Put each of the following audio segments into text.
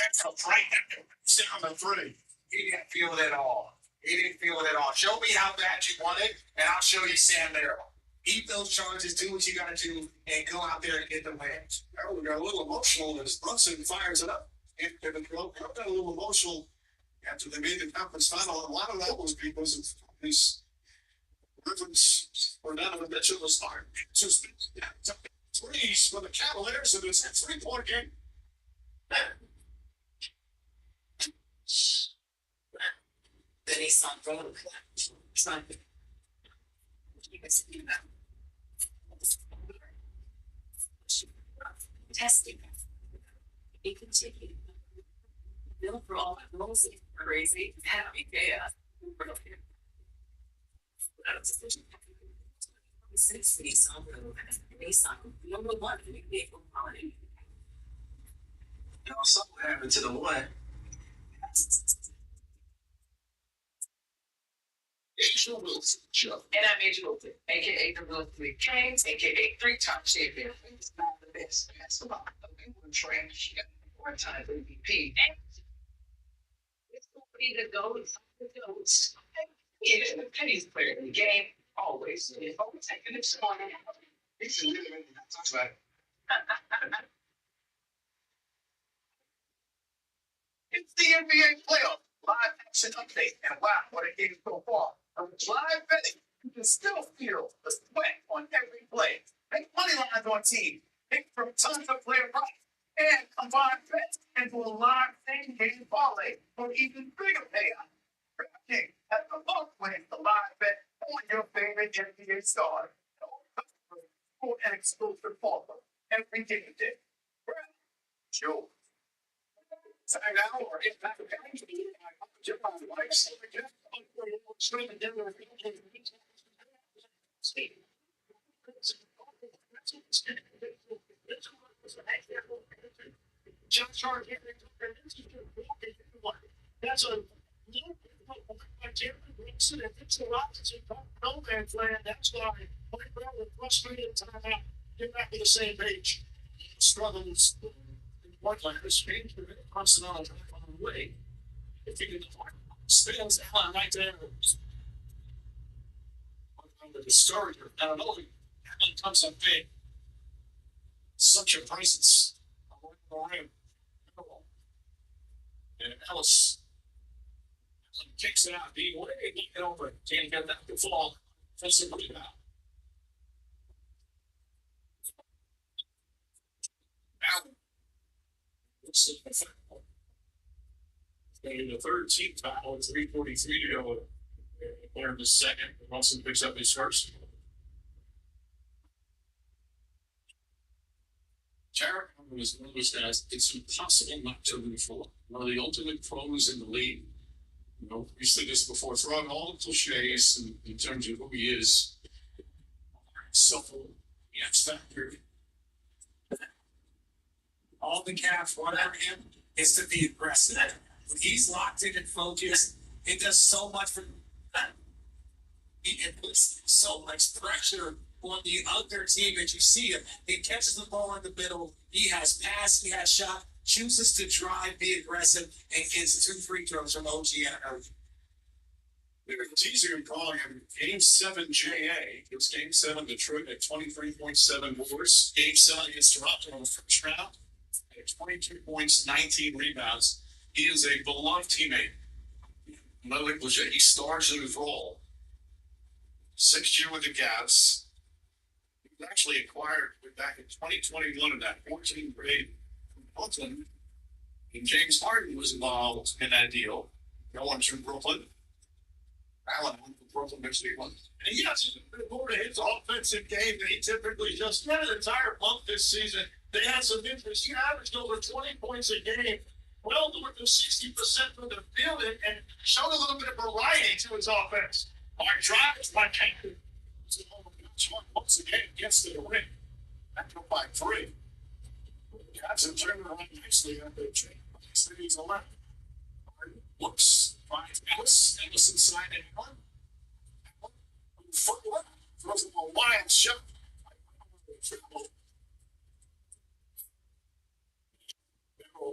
That's right there. Down to three. He didn't feel it at all. He didn't feel it at all. Show me how bad you want it, and I'll show you Sam Merrill. Eat those charges, do what you got to do, and go out there and get the win. Merrill got a little emotional as Brunson fires it up. And Kevin Crowe got a little emotional after they made the conference final. A lot of that was because of these Griffins were down in Mitchell was hard. Just threes for the Cavaliers, and it's a 3-point game. Then he's not broke. It's not. Testing. He continued. Bill for all that mostly crazy, happy chaos. Since he's on the Nissan, number one, we gave him money. You know, something happened to the one. Angel Wilson Show. And I'm Angel Wilson, aka the Wilson 3 Trains, aka 3-time champion. It's not the best basketball. England train, she got 4-time MVP. And it's going to be the goats. Yeah, the pettiest player in the game, always. If I'm taking it small, He's really talks about it. It's the NBA playoff live action update, and wow, what a game so far. Live betting, you can still feel the sweat on every play. Make money lines on team, pick from tons of player price, and combine bets into a live same-game parlay for even bigger payout. DraftKings has the most ways to live bet on your favorite NBA star. For an exclusive offer every game day. Sure. Time now or if back to That's a it's the Rockets in no man's land. That's why Mike Brown was frustrated timeout. Get back to the same page. Struggles in Portland. This change for constant on the way. If you can spins Allen right there. The discourager. I don't know. Allen comes up big. Such a presence. And Ellis kicks it out, being way get over it. Can't get that to fall. Offensive rebound. Allen. In the third team foul, 3:43 to go. There in the second. Wilson picks up his first. Jarrett was one of those guys. It's impossible not to root for. One of the ultimate pros in the league. You know, we said this before, throwing all the cliches in terms of who he is. Supple, the X factor. All the Cavs want out of him is to be aggressive. When he's locked in and focused, it does so much for it puts so much pressure on the other team that you see him. He catches the ball in the middle. He has pass, he has shot, chooses to drive, be aggressive, and gets 2 free throws from OG and It's easier than calling him Game 7 JA. It was Game 7 Detroit at 23.7 wars. Game 7 against Toronto in the first round at 22 points, 19 rebounds. He is a beloved teammate. Another cliche. He stars in his role. 6th year with the Cavs. He was actually acquired back in 2021 in that 14th grade from Brooklyn. And James Harden was involved in that deal. Going to Brooklyn. Allen went to Brooklyn next week. And he has more to his offensive game than he typically does. He had an entire month this season. They had some interest. He averaged over 20 points a game, well north of 60% from the field, and showed a little bit of variety to his offense. Our drives by Kanker. Once again, gets to the ring. Back up by 3. Johnson turned around nicely on the chain. He's 11. Looks, finds Ellis. Ellis inside and Allen. Foot left. Throws him a wild shot.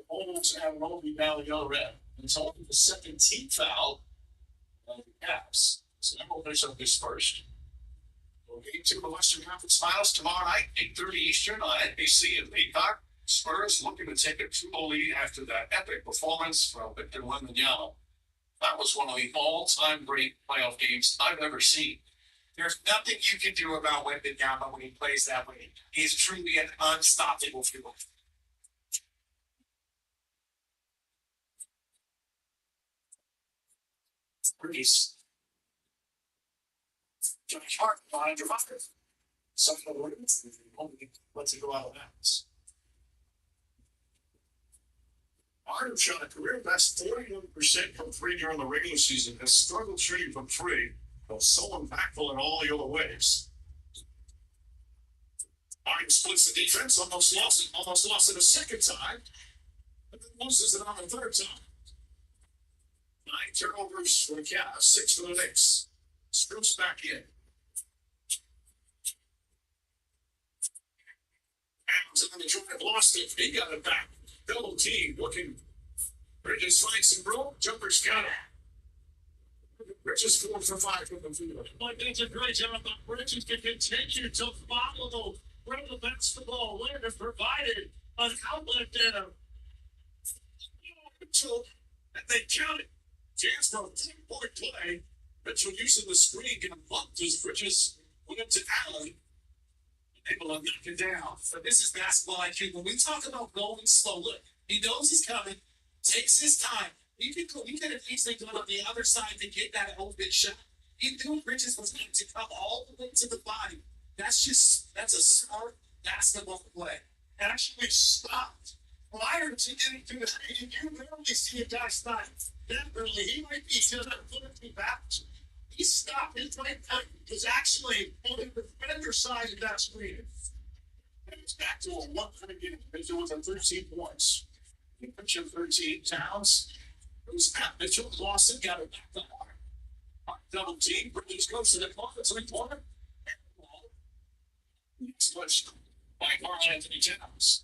Almost Cavs have an only down the other end. It's only the 17th foul of the Cavs. So they're going to finish up this first. Well, game 2 of the Western Conference Finals tomorrow night, 8:30 Eastern on NBC and Peacock. Spurs looking to take a 2-0 lead after that epic performance from Victor Wembanyama. That was one of the all-time great playoff games I've ever seen. There's nothing you can do about Wembanyama when he plays that way. He's truly an unstoppable fuel. Breeze. Josh Hart behind your marker. Some of the words only lets it go out of bounds. Harden shot a career best 41% from three during the regular season, has struggled shooting from three, but so impactful in all the other ways. Harden splits the defense, almost lost it a second time, and then loses it on the third time. 9 turnovers for the Cavs, 6 for the Knicks. Screws back in. Adams on the drive, lost it. He got it back. Double team looking. Bridges finds some room. Jumper's got it. Bridges 4 for 5 from the field. Boy, does a great job. But Bridges can continue to follow where the basketball went and provided an outlet there. And they counted. Chance for a 10-point play. Mitchell using the screen, getting bumped as Bridges went up to Allen. Able to knock it down. So this is basketball IQ. When we talk about going slow, look, he knows he's coming, takes his time. You could have easily gone on the other side to get that open shot. He knew Bridges was going to come all the way to the body. That's a smart basketball play. Actually stopped prior to getting to the screen. You rarely see a guy stop that early. He might be just a foot or two back. He stopped. His right foot was actually on the defender side of that screen. And it's back to a 1-point game. Mitchell was at 13 points. Mitchell 13. Towns. Who's at Mitchell? Lost it. Got it back to Hart. Hart double team. Bridges goes to the corner. 3-pointer. Switched by Carl Anthony Towns.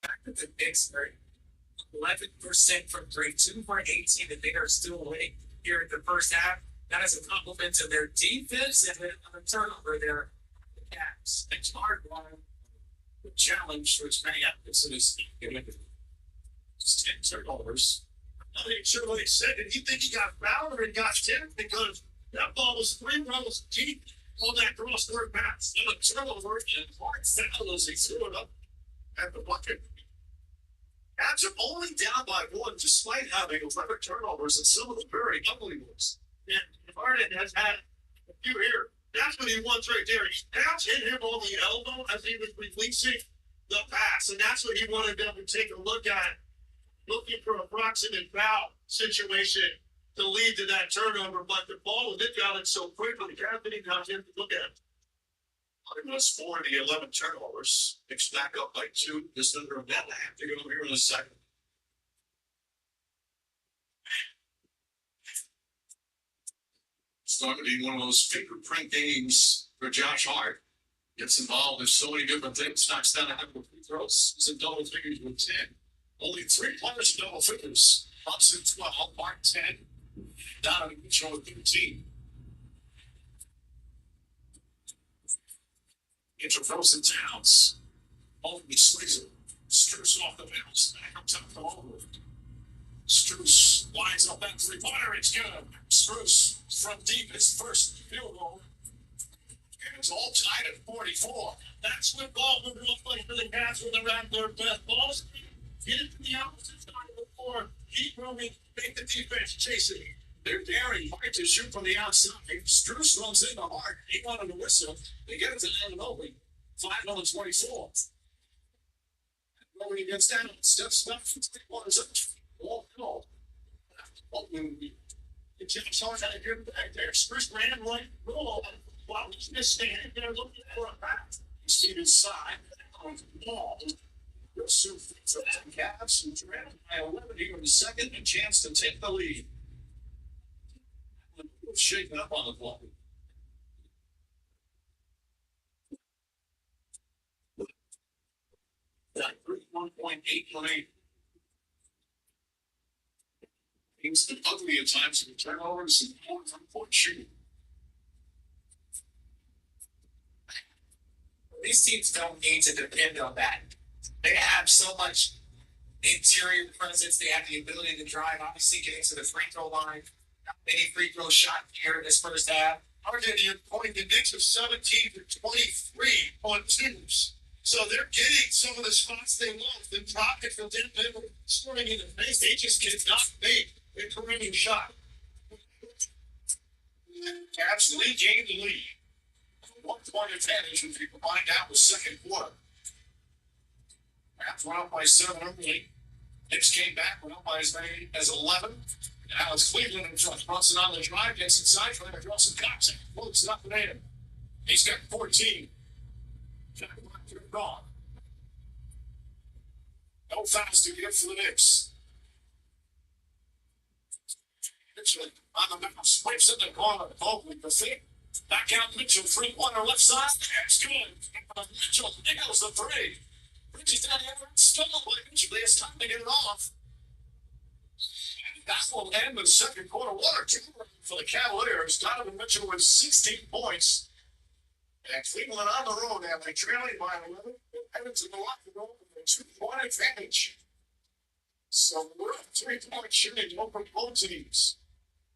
Back to the Knicks are 11% from 3, 2 for 18, and they are still away here in the first half. That is a compliment to their defense and a turnover there. The Cavs. It's hard one. The challenge for as many athletes is it's 10 turnovers. I ain't sure what he said. Did he think he got fouled or he got tipped? Because that ball was 3 rows deep on that cross-court pass. And a turnover and Hart foul as he threw it up at the bucket. Cavs are only down by 1 despite having 11 turnovers and some of them very ugly ones. And Harden has had a few here. That's what he wants right there. That's hit him on the elbow as he was releasing the pass. And that's what he wanted them to take a look at, looking for a proximate foul situation to lead to that turnover. But the ball was inbounded so quickly, Cavs didn't have him to look at it. Was 4 of the 11 turnovers. Knicks back up by 2. Just under a minute and a half to go here in a second. It's going to be one of those fingerprint games for Josh Hart. Gets involved in so many different things. Knocks down a couple of free throws. He's in double figures with 10. Only 3 players in double figures. Hudson 12, Hart 10. Donovan Mitchell with 13. Mitchell throws in Towns. Holtby swings it. Strus off the bounce. Back up top to Holtby. Strus lines up that 3-pointer. It's good. Strus from deep his first field goal. And it's all tied at 44. That's what ball would look like for the Cavs when they're at their best. Balls get it to the opposite side before keep moving, make the defense chase it. They're daring Hart to shoot from the outside. Strus runs into Hart. He wanted to whistle. They get it to Ananobi. 5 on 24. Going against Allen. Steps back from 3 points up. Oh, no. The Jim's hard to get him back there. Strus ran like roll while he's just standing there looking for a pass. He's seen inside. Ball. Real soon for the Cavs. And drafted by 11 here in the second. A chance to take the lead. Shaking up on the block. That 31.818. Game's been ugly at times with turnovers and more from point shooting. These teams don't need to depend on that. They have so much interior presence. They have the ability to drive, obviously getting to the free throw line. Not many free throw shot here in this first half. RJ, to your point, the Knicks are 17 for 23 on twos. So they're getting some of the spots they want. The Rockets for 10 people scoring in the face. They just cannot make a perimeter shot. Absolutely gained the lead. 1 point advantage as we combined out the second quarter. Rams went up by 7 early. Knicks came back, went up by as many as 11. Now it's Cleveland in front. Brunson on the drive, gets inside, trying to draw some Cox. Looks nothing at him. He's got 14. Gone. No fouls to give for the Knicks. Mitchell on the bounce, swipes in the corner. Oakley, the fake. Back out Mitchell, 3-pointer left side. That's good. Mitchell nails the three. Bridges down the effort, stolen by Mitchell. He has time to get it off. That will end the second quarter. What a turnaround for the Cavaliers. Donovan Mitchell with 16 points. And Cleveland on the road now. They trailing by 11. Headed to the locker room with a 2-point advantage. So we're up 3-point shooting over both teams.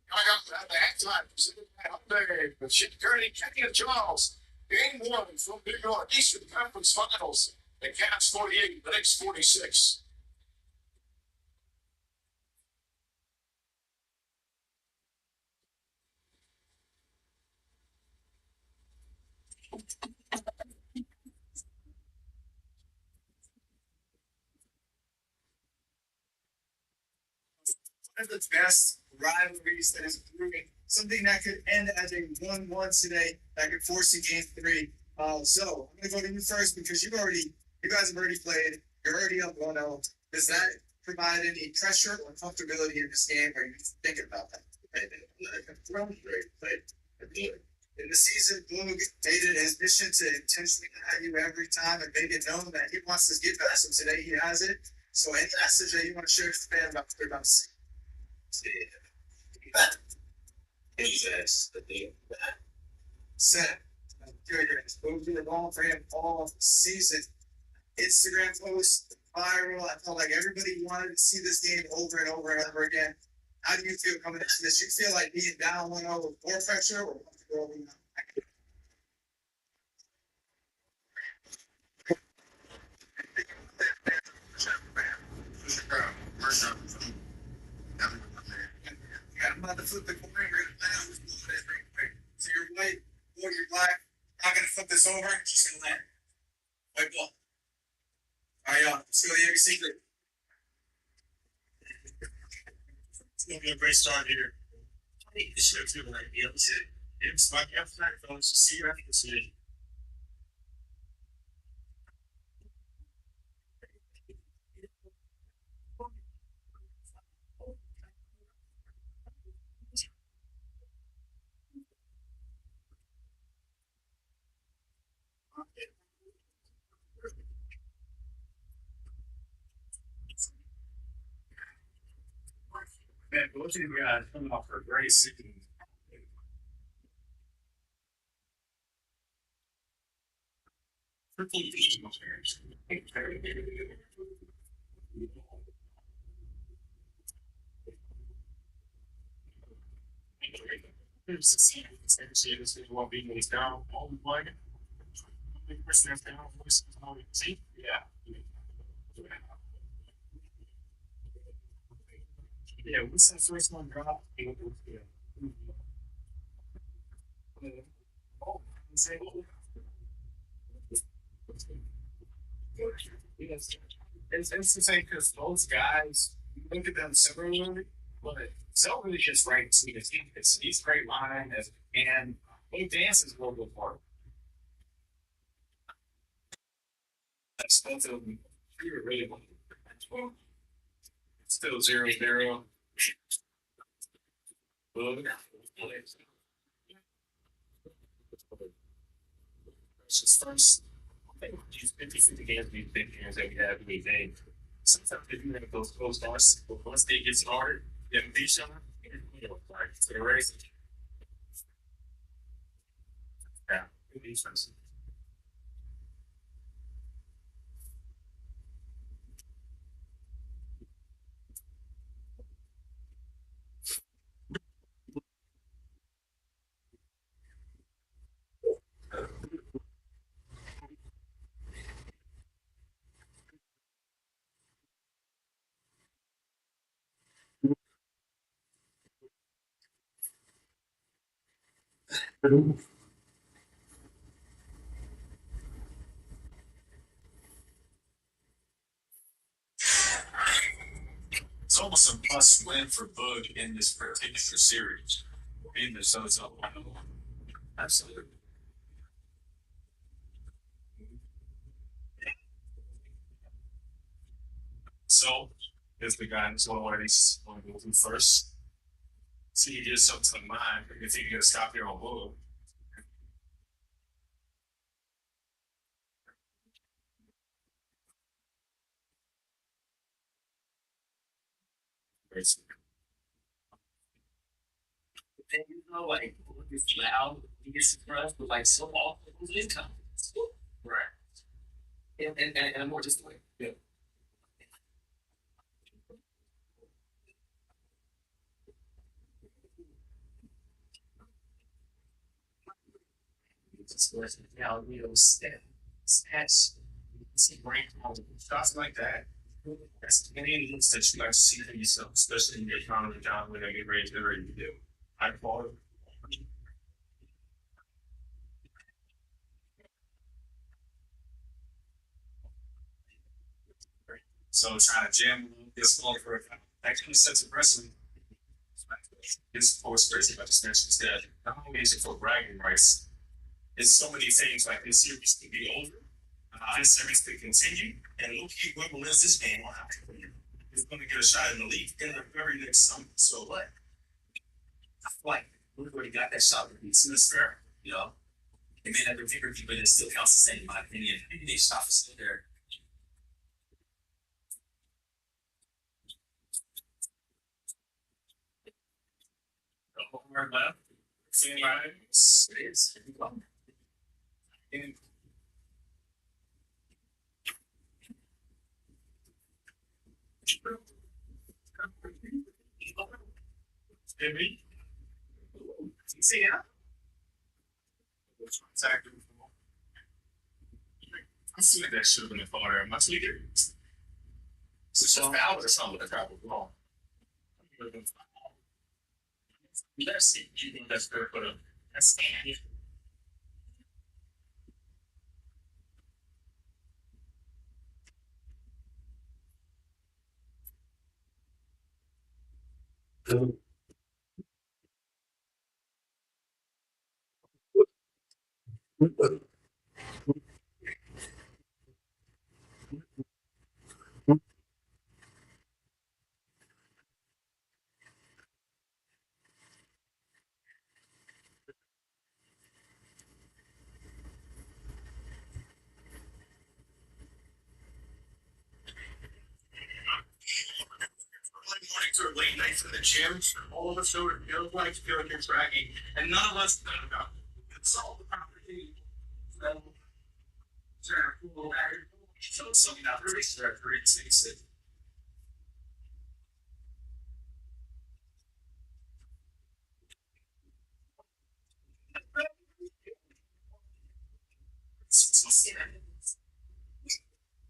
Coming up at the halftime, presented by Hyundai with Chip Kearney, Kenny and Charles. Game 1 from New York Eastern Conference Finals. The Cavs 48, the Knicks 46. One of the best rivalries that is brewing. Something that could end as a 1-1 today, that could force a game 3. So I'm gonna go to you first because you guys have already played. You're already up 1-0. Does that provide any pressure or comfortability in this game? Or are you thinking about that? In the season, Blue made it his mission to intentionally at you every time and make it known that he wants to get past him. Today he has it. So any message that you want to share with the fan about Set. We'll be along for him all season. Instagram post viral. I felt like everybody wanted to see this game over and over and over again. How do you feel coming into this? You feel like being down 1-0 with more pressure or comfortable? I'm about to flip the coin. So you're white, or you're black. I'm not gonna flip this over. Just gonna land. White ball. All right, y'all. Let's go to every secret. It's gonna be a great start here. I think this show too, like be able to hit him spot after that, fellas. To see your efficacy. Man, both of you guys coming off for a great season. Triple D. This won't be these down all the way. The person that's down, see? Yeah. Yeah, what's that first one drop? Oh, say, it's the same because those guys, you look at them similarly, but Selby is just right to his feet. He's great line and he dances a little bit more. That's both of them. We were really well. Still 0-0. It's his first these 50-50 games, these big games that we have in the game, sometimes they do have those close starts, but once they get started, they beat each other, like, to the race. Yeah, good defense. It's almost a must win for Bug in this particular series. In the so it's up. Absolutely. So, is the guy who's always going to go through first. So he gives something to the mind. If he can stop here on Bug, it's And you know, like, it's loud, he gets expressed, but like so often, it's confidence. right. And more just like, Yeah. expressing how real stats, see great Shots like that. That's many things that you like to see for yourself, especially in your economy down when they get ready to do. High quality. So trying to jam this ball for actually sets of wrestling. His post crazy about this match is that not only is it for bragging rights, it's so many things like this series could be over. This series could continue, and Loki, whoever wins this game, is going to get a shot in the league in the very next summer. So what? I feel like we've already got that shot with these. It's fair. You know, it may not be bigger, but it still counts the same, in my opinion. Maybe they stop us there. No more left. Same line. It is. And Jimmy, See, yeah. attacker. I feel like that should have been a thought area much later. It's just foul or something that got wrong. Let's see. You think that's fair for the that's early mornings or late nights in the gym, all of us know it feels like you're dragging, and none of us think about it. It's all the property. So it's something that really started to it.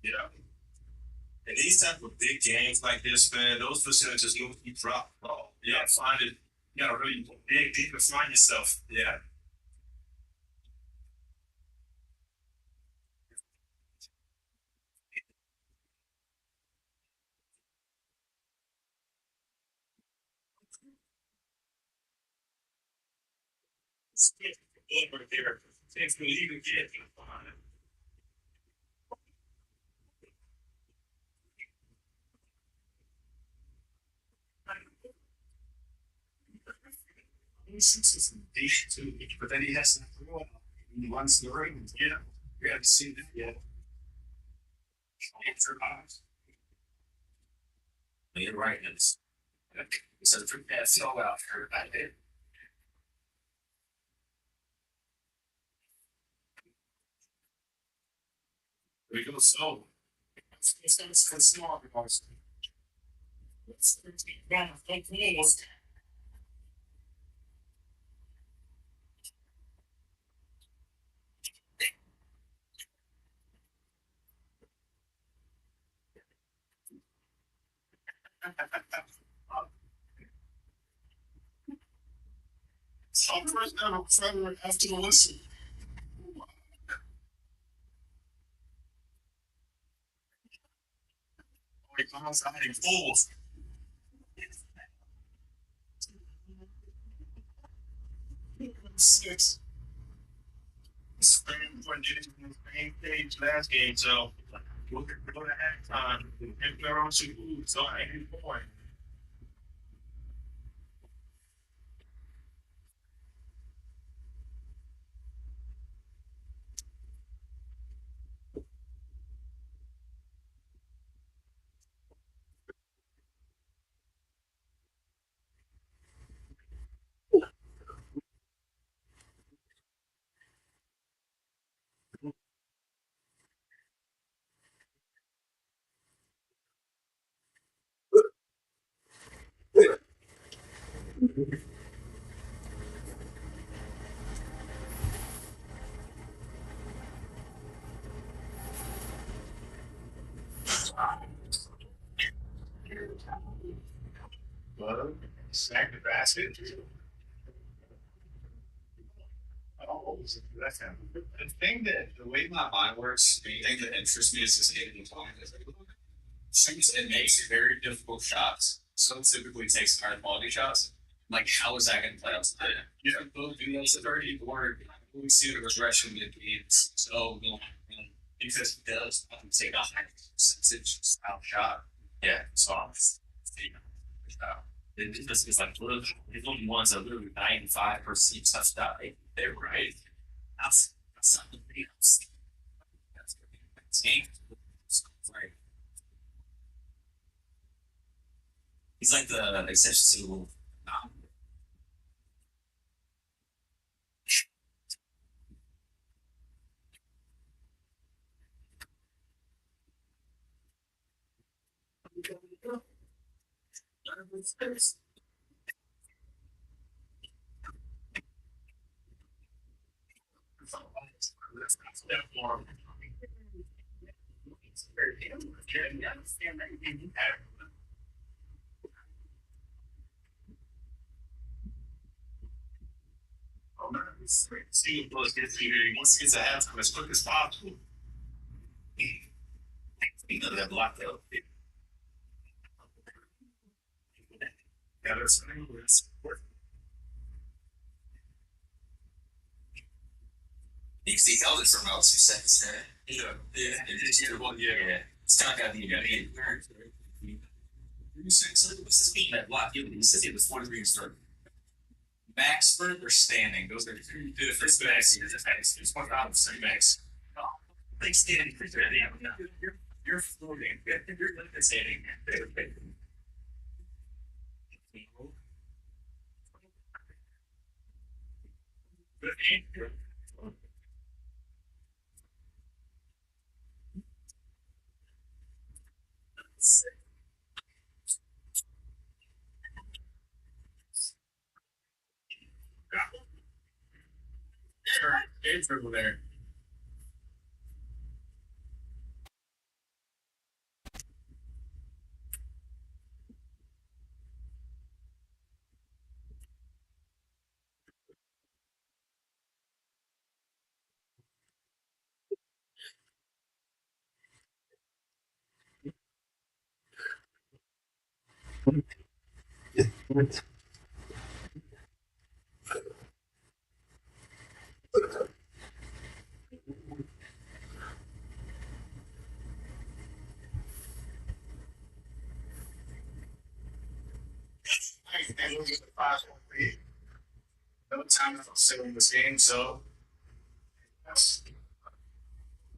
Yeah. And these type of big games like this, man, those percentages will keep drop. Oh, yeah, find it. You gotta really dig deep and find yourself. Yeah. It's good right there. Things can even get behind it. He's deep too, but then he has to throw it. He runs the ring. Yeah. We haven't seen that yet. You're right. It's a pretty bad throw out for I did. We go so. It's small because it's down the floor. So first down, Federer after the whistle. He comes out and falls. Six. Spain when did it in the Spain stage last game, so we'll go to halftime. If they're on two, so I ain't point. Well, snack the basket. Oh, that's him. The thing that the way my mind works, the thing that interests me is just hitting the time. Since it makes very difficult shots, so it typically takes higher quality shots. Like, how is that going to play out today? You know, both do those 30 or we see the regression in games. So, because he does take a high percentage out shot. Yeah, so I'm taking it just is like little, his only ones are literally 95% touchdown. They're right. That's something else. That's game. Right. He's like the exception to See, wants to get to halftime as quick as possible. You know that block though. Yeah, that's you see held it for about 2 seconds. Yeah, yeah, yeah. It's kind of got the so what's this being that block? He says it was 43 and start. Max sprint or standing? Those are the two different max. It's one out of the same max. Like standing for you're floating. You're standing. Game dribble there. No time to sit in this game, so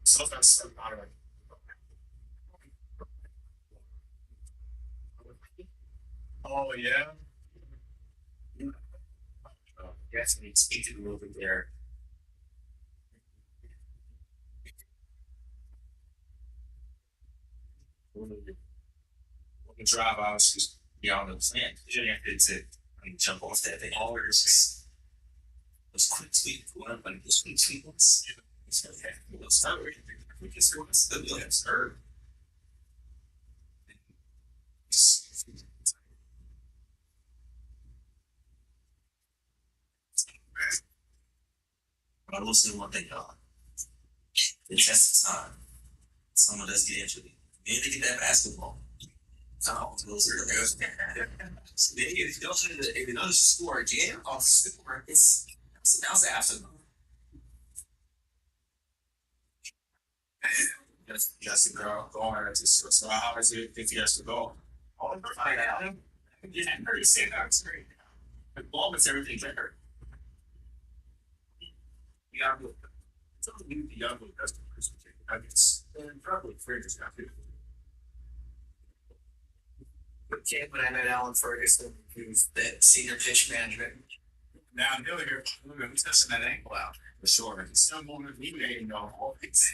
So that's about it. Oh yeah. Yes, we speak to a little bit there. When the drive out, just be on the plant. You didn't have to jump off that thing. All there's just those quick tweet one, but those quick tweet ones. It's okay. We'll start with we just want to still have served. But I will say one thing, y'all. The test is time. Someone does get injured. Maybe they get that basketball. Oh, those are those. If you know the score again off score, it's that was after. Yes, the girl going to so how is it if he has to go? Oh, we'll find out. Yeah, I heard you say that. It's great. The ball makes everything better. Yeah, it's only the young one that's the person taking nuggets. And probably Fraser's got to. But kid, when I met Alan Ferguson, who's that senior pitch management. Now I'm here. I'm testing that ankle out for sure. It's still more than we ain't know all things.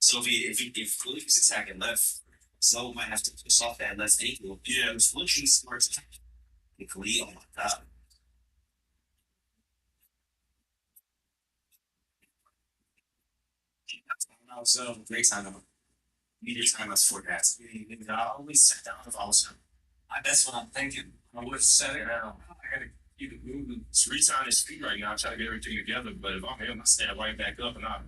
So if Fluke is attacking left, so might have to push off that left ankle. Yeah. If Fluke starts attacking, if Lee, oh my god. So next time, media time us forecast. I always sit down with also. That's what I'm thinking. I would set it down. I gotta keep it moving. It's retying his feet right now. I'm trying to get everything together. But if I'm him, I stand right back up and I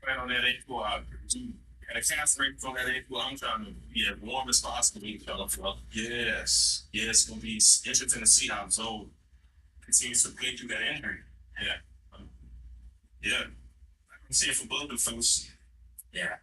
plan on that ankle. I do at a cast rate from that ankle. I'm trying to be as warm as possible. Yes. Yeah, it's gonna be interesting to see how Zoe continues to play through that injury. Yeah. Yeah. I can see it for both of us. Yeah.